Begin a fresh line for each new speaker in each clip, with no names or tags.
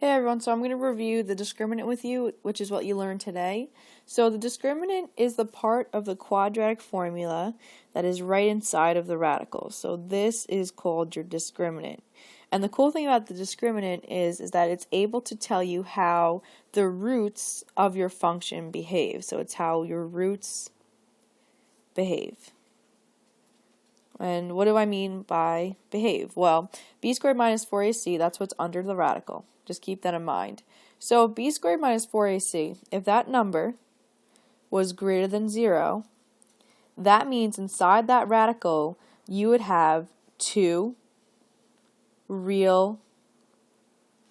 Hey everyone, so I'm going to review the discriminant with you, which is what you learned today. So the discriminant is the part of the quadratic formula that is right inside of the radical. So this is called your discriminant. And the cool thing about the discriminant is that it's able to tell you how the roots of your function behave. So it's how your roots behave. And what do I mean by behave? Well, b squared minus 4ac, that's what's under the radical. Just keep that in mind. So b squared minus 4ac, if that number was greater than 0, that means inside that radical you would have two real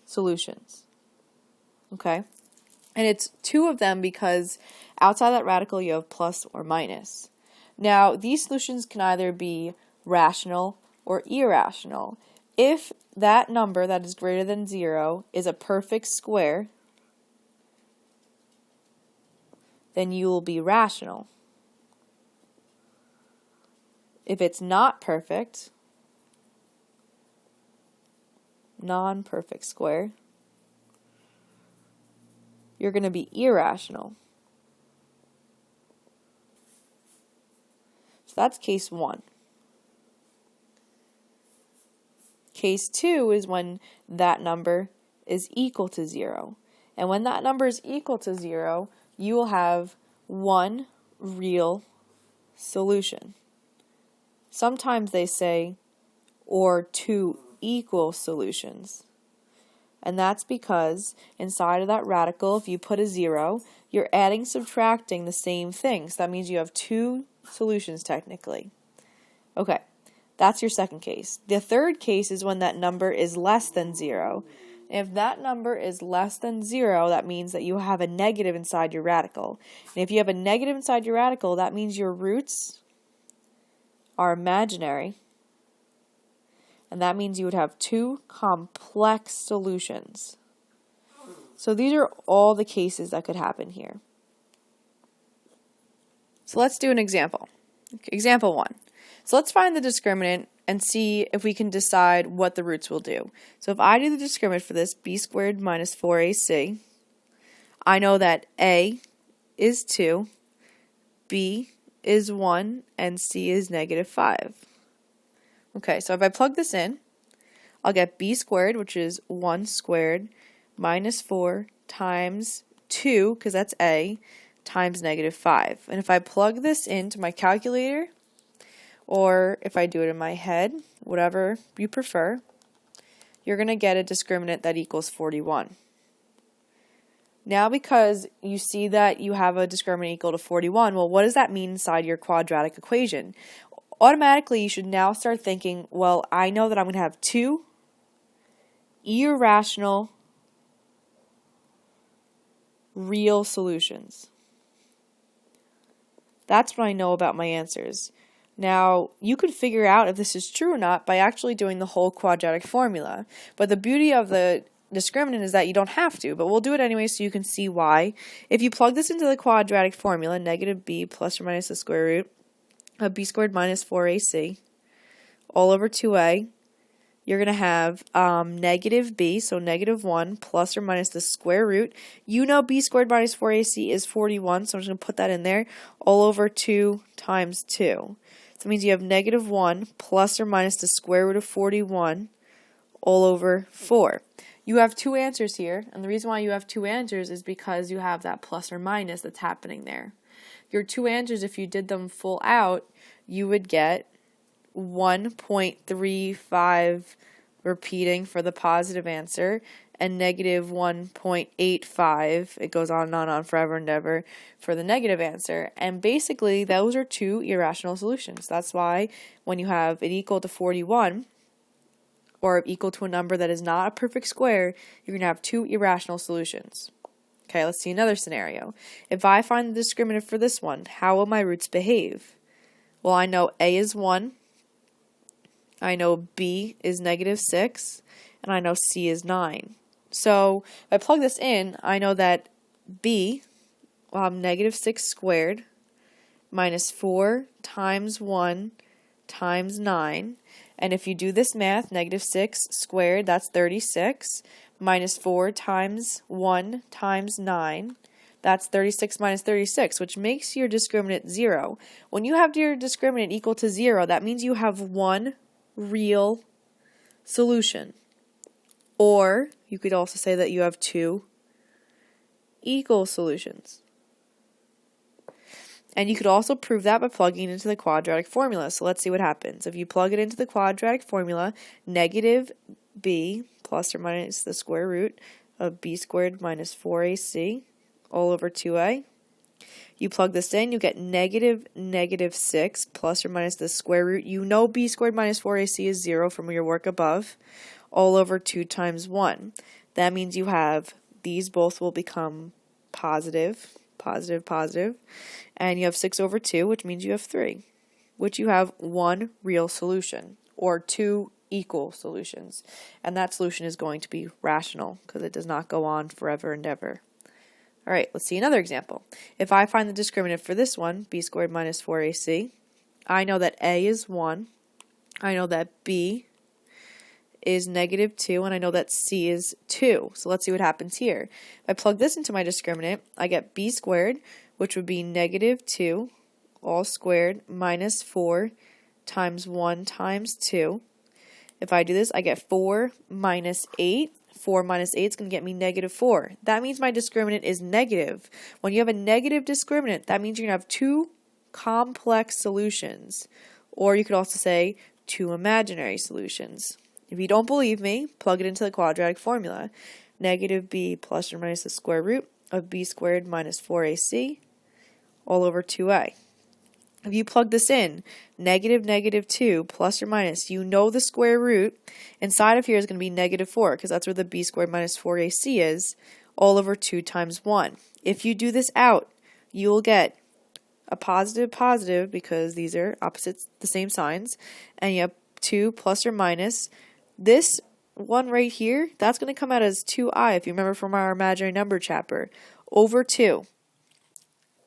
solutions. Okay? And it's two of them because outside that radical you have plus or minus. Now, these solutions can either be rational or irrational. If that number that is greater than 0 is a perfect square, then you will be rational. If it's not perfect, non-perfect square, you're going to be irrational. So that's case 1. Case 2 is when that number is equal to 0. And when that number is equal to 0, you will have one real solution. Sometimes they say, or two equal solutions. And that's because inside of that radical, if you put a 0, you're adding, subtracting the same thing. So that means you have two solutions technically. Okay, that's your second case. The third case is when that number is less than 0. If that number is less than 0, that means that you have a negative inside your radical. And if you have a negative inside your radical, that means your roots are imaginary. And that means you would have two complex solutions. So these are all the cases that could happen here. So let's do an example. Example 1. So let's find the discriminant and see if we can decide what the roots will do. So if I do the discriminant for this, b squared minus 4ac, I know that a is 2, b is 1, and c is negative 5. Okay, so if I plug this in, I'll get b squared, which is 1 squared, minus 4 times 2, because that's a, times negative 5. And if I plug this into my calculator, or if I do it in my head, whatever you prefer, you're going to get a discriminant that equals 41. Now because you see that you have a discriminant equal to 41, well, what does that mean inside your quadratic equation? Automatically, you should now start thinking, well, I know that I'm going to have two irrational real solutions. That's what I know about my answers. Now, you could figure out if this is true or not by actually doing the whole quadratic formula. But the beauty of the discriminant is that you don't have to, but we'll do it anyway so you can see why. If you plug this into the quadratic formula, negative b plus or minus the square root of b squared minus 4ac all over 2a, you're going to have negative b, so negative 1, plus or minus the square root. You know b squared minus 4ac is 41, so I'm just going to put that in there, all over 2 times 2. So that means you have negative 1 plus or minus the square root of 41 all over 4. You have two answers here, and the reason why you have two answers is because you have that plus or minus that's happening there. Your two answers, if you did them full out, you would get 1.35 repeating for the positive answer and negative 1.85, it goes on and on forever and ever, for the negative answer. And basically, those are two irrational solutions. That's why when you have it equal to 41, or equal to a number that is not a perfect square, you're going to have two irrational solutions. Okay, let's see another scenario. If I find the discriminant for this one, how will my roots behave? Well, I know a is 1, I know b is negative 6, and I know c is 9. So if I plug this in, I know that b will have negative 6 squared minus 4 times 1 times 9, And if you do this math, negative 6 squared, that's 36, minus 4 times 1 times 9, that's 36 minus 36, which makes your discriminant 0. When you have your discriminant equal to 0, that means you have one real solution. Or you could also say that you have two equal solutions. And you could also prove that by plugging it into the quadratic formula. So let's see what happens. If you plug it into the quadratic formula, negative b plus or minus the square root of b squared minus 4ac all over 2a. You plug this in, you get negative 6 plus or minus the square root. You know b squared minus 4ac is 0 from your work above, all over 2 times 1. That means you have, these both will become positive, positive, positive, and you have 6 over 2, which means you have 3, which you have one real solution, or two equal solutions. And that solution is going to be rational, because it does not go on forever and ever. All right, let's see another example. If I find the discriminant for this one, b squared minus 4ac, I know that a is 1, I know that b is negative 2, and I know that c is 2. So let's see what happens here. If I plug this into my discriminant, I get b squared, which would be negative 2, all squared, minus 4 times 1 times 2. If I do this, I get 4 minus 8. 4 minus 8 is going to get me negative 4. That means my discriminant is negative. When you have a negative discriminant, that means you're going to have two complex solutions. Or you could also say two imaginary solutions. If you don't believe me, plug it into the quadratic formula. Negative b plus or minus the square root of b squared minus 4ac all over 2a. If you plug this in, negative 2 plus or minus, you know the square root inside of here is going to be negative 4 because that's where the b squared minus 4ac is, all over 2 times 1. If you do this out, you will get a positive because these are opposites, the same signs, and you have 2 plus or minus. This one right here, that's going to come out as 2i, if you remember from our imaginary number chapter, over 2.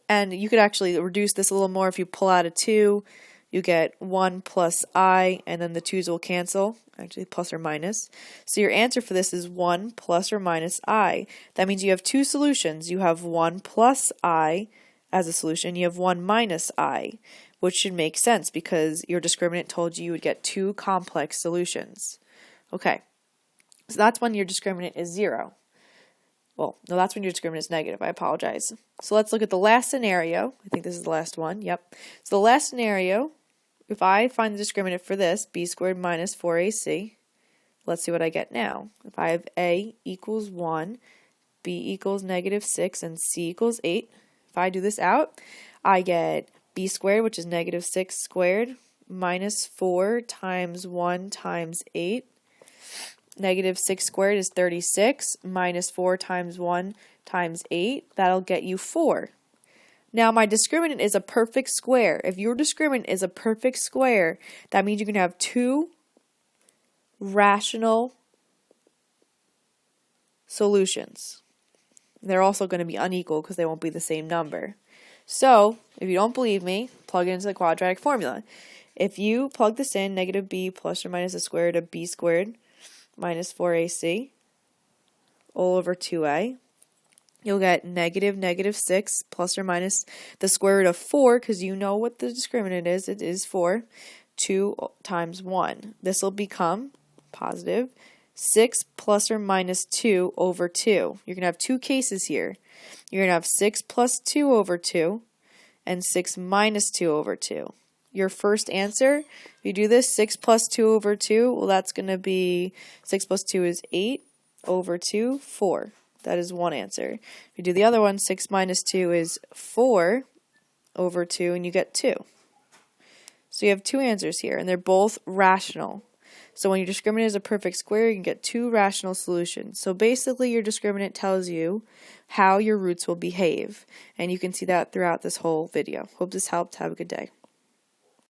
And you could actually reduce this a little more. If you pull out a 2, you get 1 plus I, and then the 2's will cancel, actually plus or minus. So your answer for this is 1 plus or minus I. That means you have two solutions. You have 1 plus I as a solution. You have 1 minus I, which should make sense because your discriminant told you would get two complex solutions. Okay, so that's when your discriminant is 0. Well, no, that's when your discriminant is negative. I apologize. So let's look at the last scenario. I think this is the last one. Yep. So the last scenario, if I find the discriminant for this, b squared minus 4ac, let's see what I get now. If I have a equals 1, b equals negative 6, and c equals 8, if I do this out, I get b squared, which is negative 6 squared, minus 4 times 1 times 8. Negative 6 squared is 36, minus 4 times 1 times 8. That'll get you 4. Now, my discriminant is a perfect square. If your discriminant is a perfect square, that means you can have two rational solutions. They're also going to be unequal because they won't be the same number. So, if you don't believe me, plug it into the quadratic formula. If you plug this in, negative b plus or minus the square root of b squared minus 4ac all over 2a, you'll get negative 6 plus or minus the square root of 4, because you know what the discriminant is, it is 4, 2 times 1. This will become positive 6 plus or minus 2 over 2. You're going to have two cases here. You're going to have 6 plus 2 over 2 and 6 minus 2 over 2. Your first answer, if you do this, 6 plus 2 over 2, well, that's going to be 6 plus 2 is 8 over 2, 4. That is one answer. If you do the other one, 6 minus 2 is 4 over 2, and you get 2. So you have two answers here, and they're both rational. So when your discriminant is a perfect square, you can get two rational solutions. So basically, your discriminant tells you how your roots will behave, and you can see that throughout this whole video. Hope this helped. Have a good day.